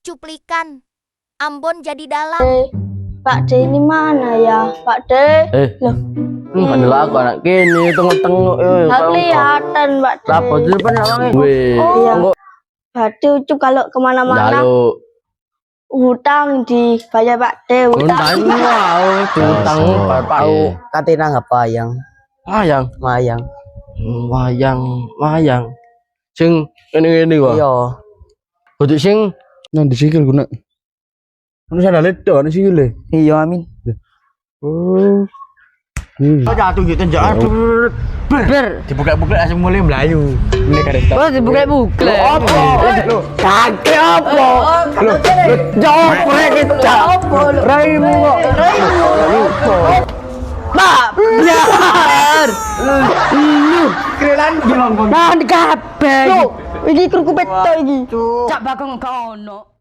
Cuplikan Ambon jadi dalam. Pak D ini mana ya? Pak D. Loh, adalah aku anak kini tengok-tengok nggak kelihatan Pak D. Lapo di depan orangnya. Oh iya. Pak D Ucup kalau kemana-mana hutang dibayar Pak D. Hutang hutang Pak. Katina ngapa yang mayang sing ini kok iya kudu sing nang disikil guna ono sana ledo ono sikile iya amin jatuh gitu jatuh ber dibuka-buka langsung mulai melayu ini kareta oh dibuka-buka apa kaki apa jawab kita raimu Pak biar kerelan bilang nah kabeh Ini kruku peto iki. cak bakong kono